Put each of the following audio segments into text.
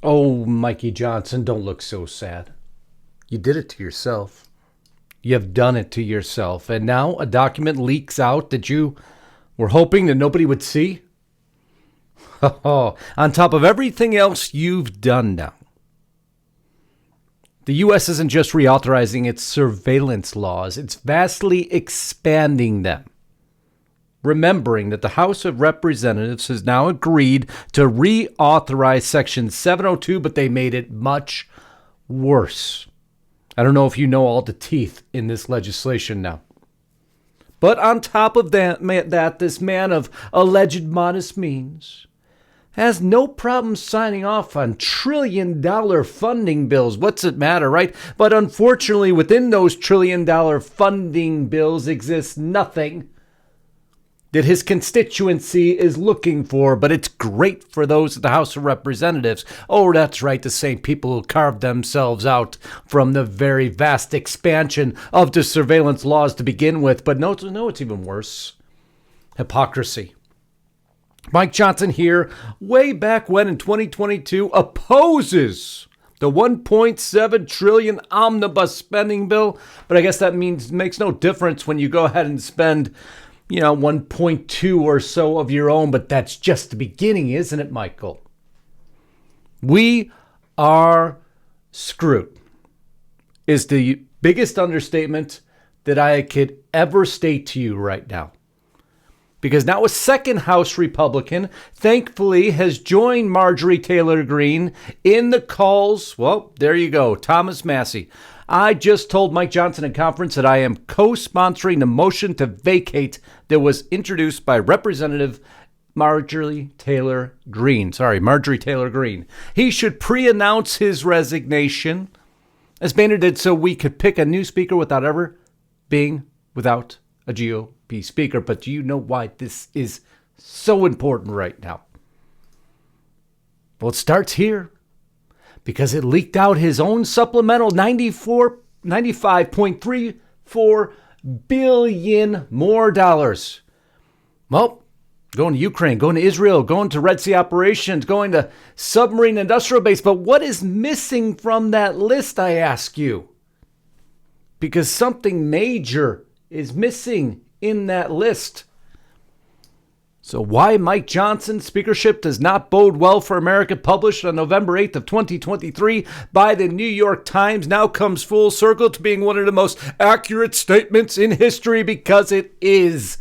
Oh, Mikey Johnson, don't look so sad. You did it to yourself. You have done it to yourself. And now a document leaks out that you were hoping that nobody would see. On top of everything else you've done now. The U.S. isn't just reauthorizing its surveillance laws, it's vastly expanding them. Remembering that the House of Representatives has now agreed to reauthorize Section 702, but they made it much worse. I don't know if you know all the teeth in this legislation now. But on top of that, this man of alleged modest means has no problem signing off on trillion-dollar funding bills. What's it matter, right? But unfortunately, within those trillion-dollar funding bills exists nothing that his constituency is looking for, but it's great for those at the House of Representatives. Oh, that's right, the same people who carved themselves out from the very vast expansion of the surveillance laws to begin with. But no, it's even worse. Hypocrisy. Mike Johnson here, way back when in 2022, opposes the $1.7 trillion omnibus spending bill. But I guess that makes no difference when you go ahead and spend 1.2 or so of your own, but that's just the beginning, isn't it, Michael? We are screwed is the biggest understatement that I could ever state to you right now. Because now a second House Republican, thankfully, has joined Marjorie Taylor Greene in the calls. Well, there you go, Thomas Massie. I just told Mike Johnson in conference that I am co-sponsoring the motion to vacate that was introduced by Representative Marjorie Taylor Greene. He should pre-announce his resignation, as Boehner did, so we could pick a new speaker without ever being without a GOP speaker. But do you know why this is so important right now? Well, it starts here. Because it leaked out his own supplemental $95.34 billion more dollars. Well, going to Ukraine, going to Israel, going to Red Sea operations, going to submarine industrial base. But what is missing from that list, I ask you? Because something major is missing in that list. So why Mike Johnson's speakership does not bode well for America, published on November 8th of 2023 by the New York Times, now comes full circle to being one of the most accurate statements in history, because it is.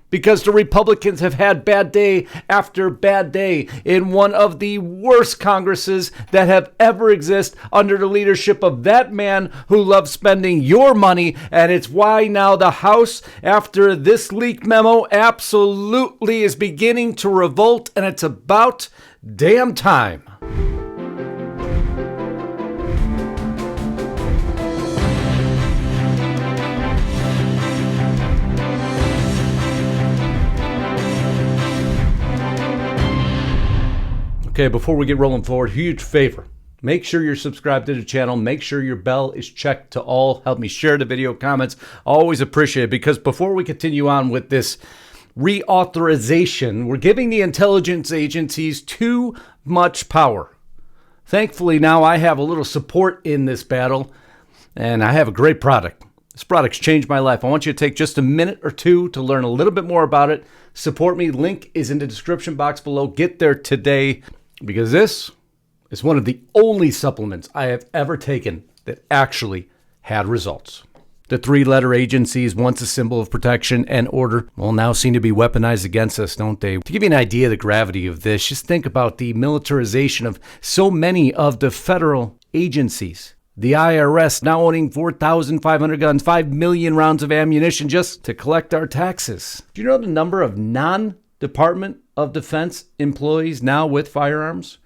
Because the Republicans have had bad day after bad day in one of the worst Congresses that have ever existed under the leadership of that man who loves spending your money. And it's why now the House, after this leaked memo, absolutely is beginning to revolt. And it's about damn time. Okay, before we get rolling forward, huge favor. Make sure you're subscribed to the channel. Make sure your bell is checked to all. Help me share the video, comments. Always appreciate it, because before we continue on with this reauthorization, we're giving the intelligence agencies too much power. Thankfully, now I have a little support in this battle, and I have a great product. This product's changed my life. I want you to take just a minute or two to learn a little bit more about it. Support me. Link is in the description box below. Get there today. Because this is one of the only supplements I have ever taken that actually had results. The three-letter agencies, once a symbol of protection and order, will now seem to be weaponized against us, don't they? To give you an idea of the gravity of this, just think about the militarization of so many of the federal agencies. The IRS now owning 4,500 guns, 5 million rounds of ammunition just to collect our taxes. Do you know the number of non-Department of Defense employees now with firearms?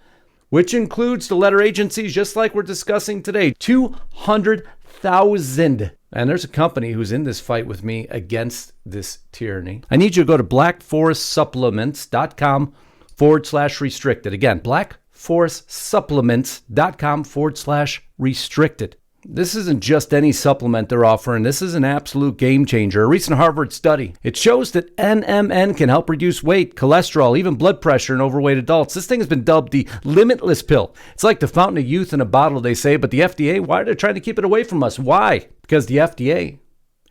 Which includes the letter agencies, just like we're discussing today. 200,000. And there's a company who's in this fight with me against this tyranny. I need you to go to blackforestsupplements.com/restricted. Again, blackforestsupplements.com/restricted. This isn't just any supplement they're offering. This is an absolute game changer. A recent Harvard study, it shows that NMN can help reduce weight, cholesterol, even blood pressure in overweight adults. This thing has been dubbed the limitless pill. It's like the fountain of youth in a bottle, they say, but the FDA, why are they trying to keep it away from us? Why? Because the FDA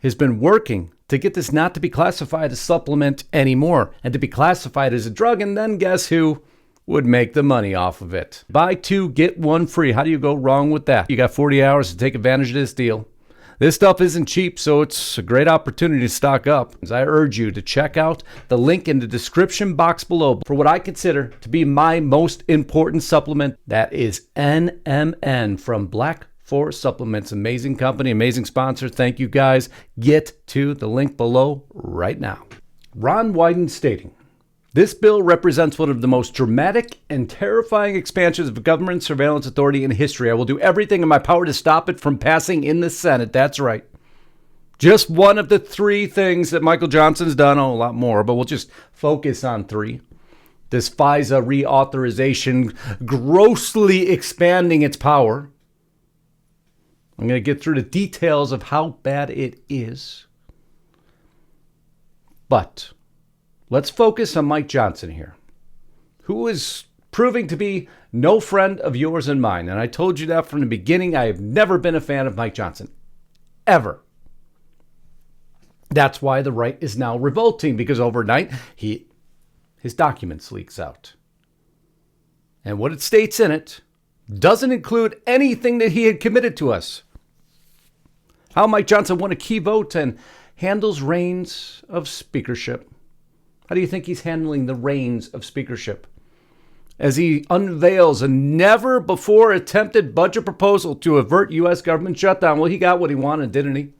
has been working to get this not to be classified as supplement anymore and to be classified as a drug, and then guess who would make the money off of it? Buy two, get one free. How do you go wrong with that? You got 40 hours to take advantage of this deal. This stuff isn't cheap, so it's a great opportunity to stock up. As I urge you to check out the link in the description box below for what I consider to be my most important supplement. That is NMN from Black Forest Supplements. Amazing company, amazing sponsor. Thank you guys. Get to the link below right now. Ron Wyden stating, this bill represents one of the most dramatic and terrifying expansions of government surveillance authority in history. I will do everything in my power to stop it from passing in the Senate. That's right. Just one of the three things that Michael Johnson's done. Oh, a lot more, but we'll just focus on three. This FISA reauthorization grossly expanding its power. I'm going to get through the details of how bad it is. But let's focus on Mike Johnson here, who is proving to be no friend of yours and mine. And I told you that from the beginning. I have never been a fan of Mike Johnson, ever. That's why the right is now revolting, because overnight his documents leaks out. And what it states in it doesn't include anything that he had committed to us. How Mike Johnson won a key vote and handles reins of speakership. How do you think he's handling the reins of speakership? As he unveils a never-before attempted budget proposal to avert U.S. government shutdown. Well, he got what he wanted, didn't he?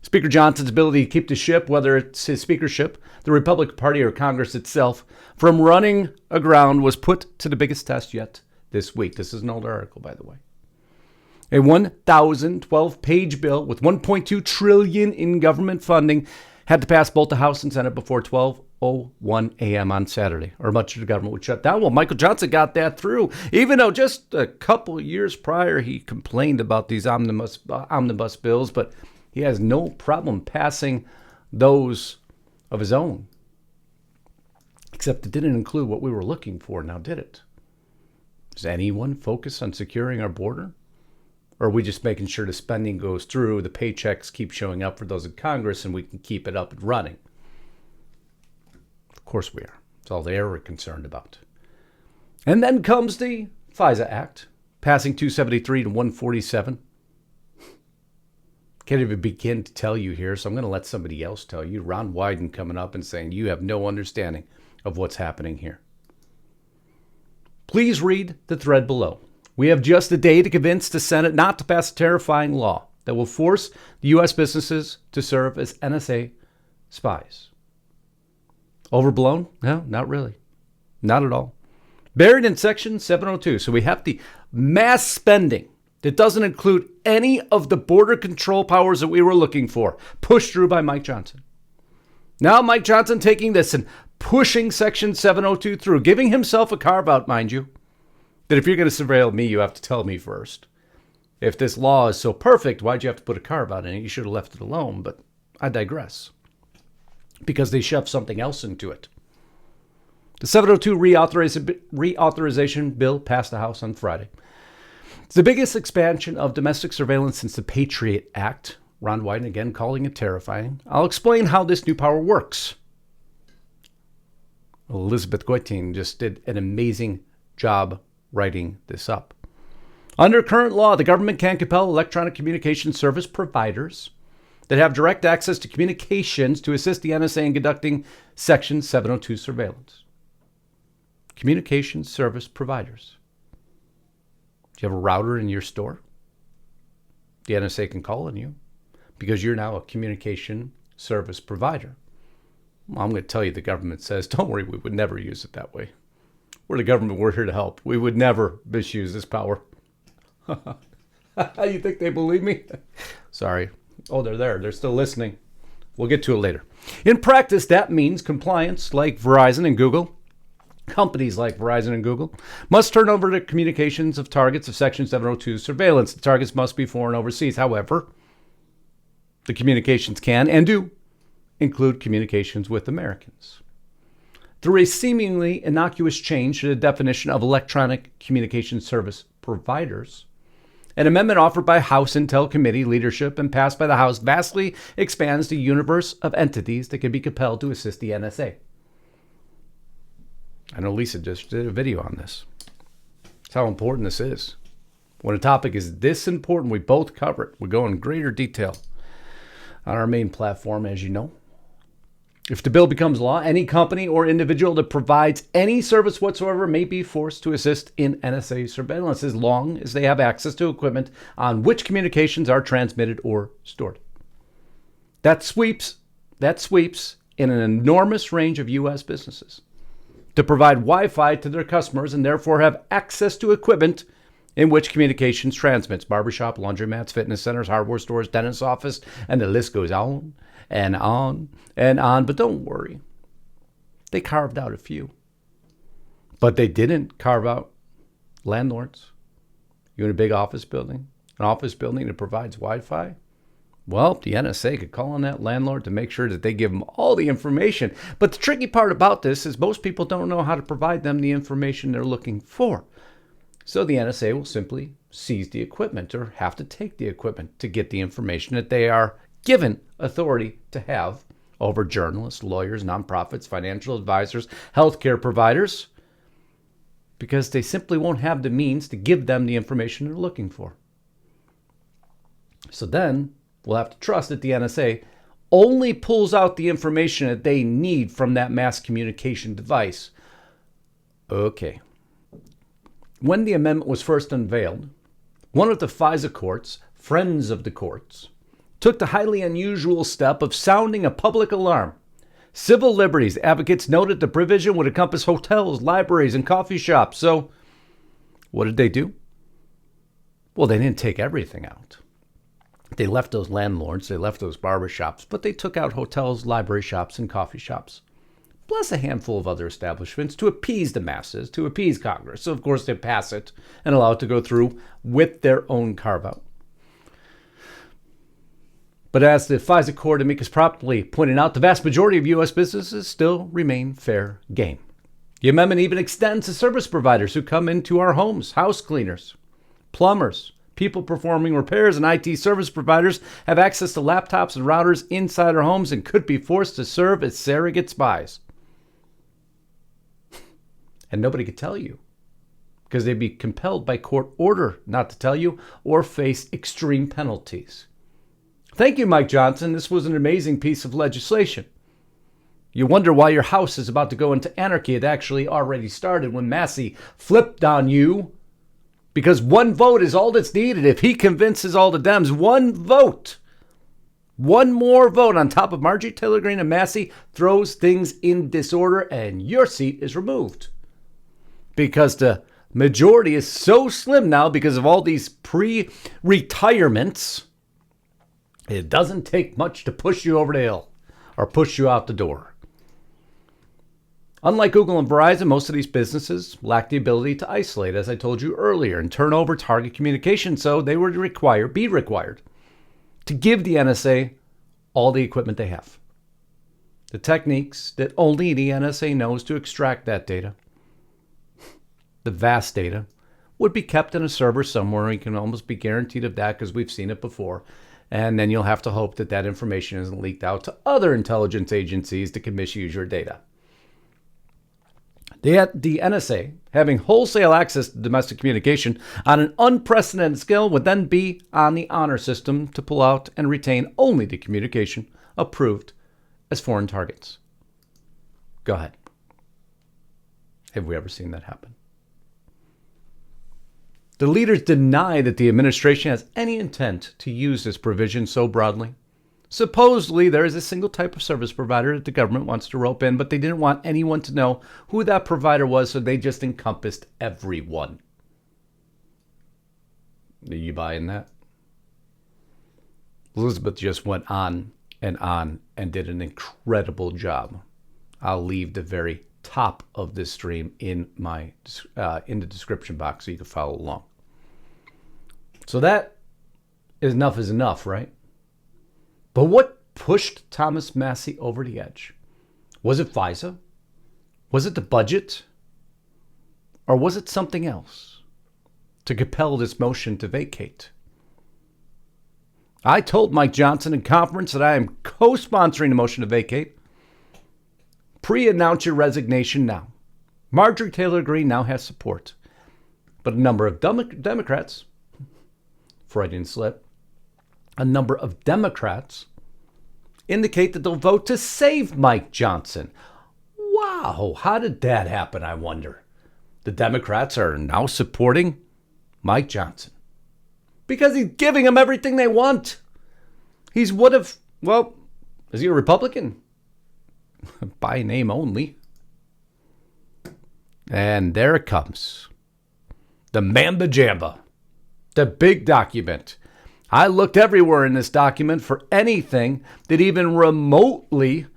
Speaker Johnson's ability to keep the ship, whether it's his speakership, the Republican Party, or Congress itself, from running aground was put to the biggest test yet this week. This is an old article, by the way. A 1,012-page bill with $1.2 trillion in government funding had to pass both the House and Senate before 12:01 a.m. on Saturday, or much of the government would shut down. Well, Michael Johnson got that through, even though just a couple years prior he complained about these omnibus bills, but he has no problem passing those of his own. Except it didn't include what we were looking for, now did it? Does anyone focus on securing our border? Or are we just making sure the spending goes through, the paychecks keep showing up for those in Congress, and we can keep it up and running? Of course we are. That's all they ever concerned about. And then comes the FISA Act, passing 273 to 147. Can't even begin to tell you here, so I'm going to let somebody else tell you. Ron Wyden coming up and saying you have no understanding of what's happening here. Please read the thread below. We have just a day to convince the Senate not to pass a terrifying law that will force the U.S. businesses to serve as NSA spies. Overblown? No, not really. Not at all. Buried in Section 702. So we have the mass spending that doesn't include any of the border control powers that we were looking for, pushed through by Mike Johnson. Now Mike Johnson taking this and pushing Section 702 through, giving himself a carve-out, mind you, that if you're going to surveil me, you have to tell me first. If this law is so perfect, why'd you have to put a carve-out in it? You should have left it alone, but I digress. Because they shoved something else into it. The 702 reauthorization bill passed the House on Friday. It's the biggest expansion of domestic surveillance since the Patriot Act. Ron Wyden again calling it terrifying. I'll explain how this new power works. Elizabeth Goitein just did an amazing job writing this up. Under current law, the government can compel electronic communication service providers that have direct access to communications to assist the NSA in conducting Section 702 surveillance. Communication service providers. Do you have a router in your store? The NSA can call on you because you're now a communication service provider. Well, I'm going to tell you, the government says, don't worry, we would never use it that way. We're the government, we're here to help. We would never misuse this power. You think they believe me? Sorry. Oh, they're there. They're still listening. We'll get to it later. In practice, that means compliance, like Verizon and Google, companies like Verizon and Google must turn over the communications of targets of Section 702 surveillance. The targets must be foreign overseas. However, the communications can and do include communications with Americans. Through a seemingly innocuous change to the definition of electronic communication service providers, an amendment offered by House Intel Committee leadership and passed by the House vastly expands the universe of entities that can be compelled to assist the NSA. I know Lisa just did a video on this. That's how important this is. When a topic is this important, we both cover it. We go in greater detail on our main platform, as you know. If the bill becomes law, any company or individual that provides any service whatsoever may be forced to assist in NSA surveillance as long as they have access to equipment on which communications are transmitted or stored. That sweeps in an enormous range of U.S. businesses to provide Wi-Fi to their customers and therefore have access to equipment in which communications transmits. Barbershop, laundromats, fitness centers, hardware stores, dentist's office, and the list goes on and on and on. But don't worry. They carved out a few. But they didn't carve out landlords. You in a big office building? An office building that provides Wi-Fi? Well, the NSA could call on that landlord to make sure that they give them all the information. But the tricky part about this is most people don't know how to provide them the information they're looking for. So the NSA will simply seize the equipment or have to take the equipment to get the information that they are given authority to have over journalists, lawyers, nonprofits, financial advisors, healthcare providers, because they simply won't have the means to give them the information they're looking for. So then we'll have to trust that the NSA only pulls out the information that they need from that mass communication device. Okay. When the amendment was first unveiled, one of the FISA courts, friends of the courts, took the highly unusual step of sounding a public alarm. Civil liberties advocates noted the provision would encompass hotels, libraries, and coffee shops. So what did they do? Well, they didn't take everything out. They left those landlords, they left those barbershops, but they took out hotels, library shops, and coffee shops, plus a handful of other establishments to appease the masses, to appease Congress. So, of course, they pass it and allow it to go through with their own carve-out. But as the FISA court amicus promptly pointed out, the vast majority of U.S. businesses still remain fair game. The amendment even extends to service providers who come into our homes. House cleaners, plumbers, people performing repairs, and IT service providers have access to laptops and routers inside our homes and could be forced to serve as surrogate spies. And nobody could tell you because they'd be compelled by court order not to tell you or face extreme penalties. Thank you, Mike Johnson. This was an amazing piece of legislation. You wonder why your house is about to go into anarchy. It actually already started when Massey flipped on you because one vote is all that's needed. If he convinces all the Dems, one vote, one more vote on top of Marjorie Taylor Greene and Massey throws things in disorder and your seat is removed. Because the majority is so slim now because of all these pre-retirements, it doesn't take much to push you over the hill or push you out the door. Unlike Google and Verizon, most of these businesses lack the ability to isolate, as I told you earlier, and turn over target communication, so they would be required to give the NSA all the equipment they have. The techniques that only the NSA knows to extract that data, the vast data, would be kept in a server somewhere. You can almost be guaranteed of that because we've seen it before. And then you'll have to hope that that information isn't leaked out to other intelligence agencies that can misuse your data. The NSA, having wholesale access to domestic communication on an unprecedented scale, would then be on the honor system to pull out and retain only the communication approved as foreign targets. Go ahead. Have we ever seen that happen? The leaders deny that the administration has any intent to use this provision so broadly. Supposedly, there is a single type of service provider that the government wants to rope in, but they didn't want anyone to know who that provider was, so they just encompassed everyone. Are you buying that? Elizabeth just went on and did an incredible job. I'll leave the very top of this stream in the description box so you can follow along. So that is enough, right? But what pushed Thomas Massie over the edge? Was it FISA? Was it the budget? Or was it something else to compel this motion to vacate? I told Mike Johnson in conference that I am co-sponsoring the motion to vacate. Pre-announce your resignation now. Marjorie Taylor Greene now has support. But a number of Democrats, Freudian slip, a number of Democrats indicate that they'll vote to save Mike Johnson. Wow, how did that happen, I wonder? The Democrats are now supporting Mike Johnson because he's giving them everything they want. Is he a Republican? By name only. And there it comes. The Mamba Jamba. The big document. I looked everywhere in this document for anything that even remotely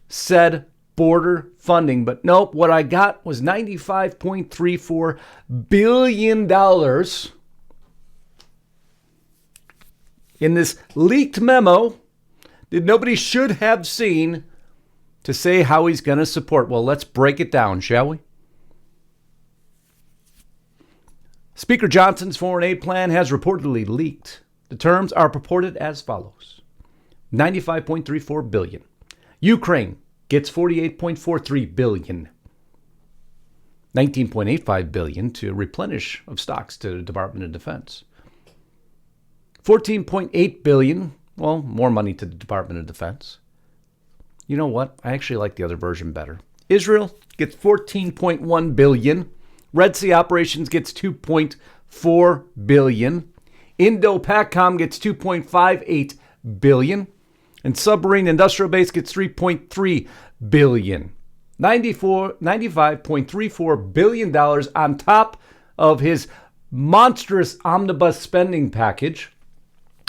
said border funding. But nope, what I got was $95.34 billion in this leaked memo that nobody should have seen to say how he's going to support. Well, let's break it down, shall we? Speaker Johnson's foreign aid plan has reportedly leaked. The terms are purported as follows. $95.34 billion. Ukraine gets $48.43 billion. $19.85 billion to replenish of stocks to the Department of Defense. $14.8 billion, well, more money to the Department of Defense. You know what? I actually like the other version better. Israel gets $14.1 billion. Red Sea Operations gets $2.4 billion. Indo-PACOM gets $2.58 billion. And Submarine Industrial Base gets $3.3 billion. $95.34 billion on top of his monstrous omnibus spending package,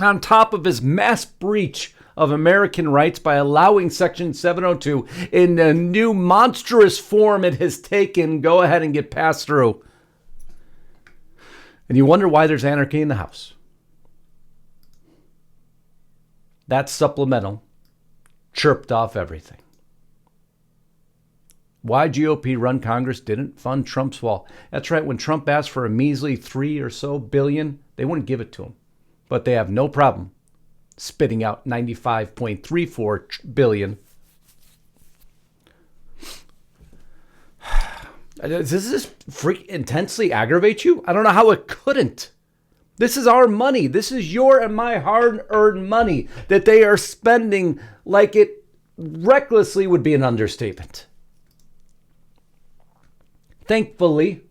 on top of his mass breach of American rights by allowing Section 702 in the new monstrous form it has taken, go ahead and get passed through. And you wonder why there's anarchy in the House. That supplemental chirped off everything. Why GOP-run Congress didn't fund Trump's wall. That's right, when Trump asked for a measly $3 or so billion, they wouldn't give it to him. But they have no problem spitting out $95.34 billion. Does this intensely aggravate you? I don't know how it couldn't. This is our money. This is your and my hard-earned money that they are spending like it recklessly would be an understatement. Thankfully,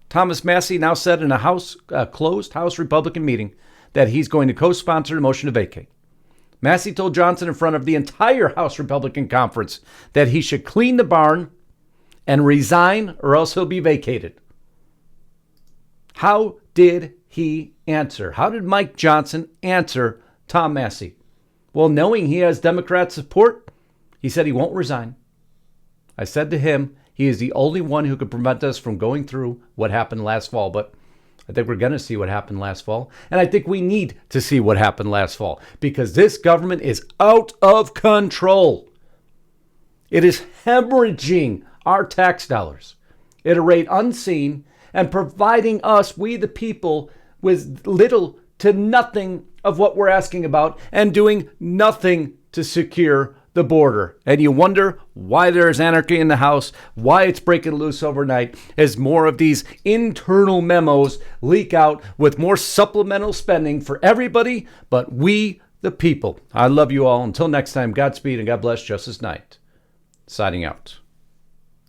Thomas Massie now said in a closed House Republican meeting that he's going to co-sponsor the motion to vacate. Massie told Johnson in front of the entire House Republican conference that he should clean the barn and resign or else he'll be vacated. How did he answer? How did Mike Johnson answer Tom Massie? Well, knowing he has Democrat support, he said he won't resign. I said to him, he is the only one who could prevent us from going through what happened last fall. But I think we're going to see what happened last fall. And I think we need to see what happened last fall because this government is out of control. It is hemorrhaging our tax dollars at a rate unseen and providing us, we the people, with little to nothing of what we're asking about and doing nothing to secure the border. And you wonder why there's anarchy in the House, why it's breaking loose overnight as more of these internal memos leak out with more supplemental spending for everybody but we the people. I love you all. Until next time, Godspeed and God bless. Justus Knight, signing out.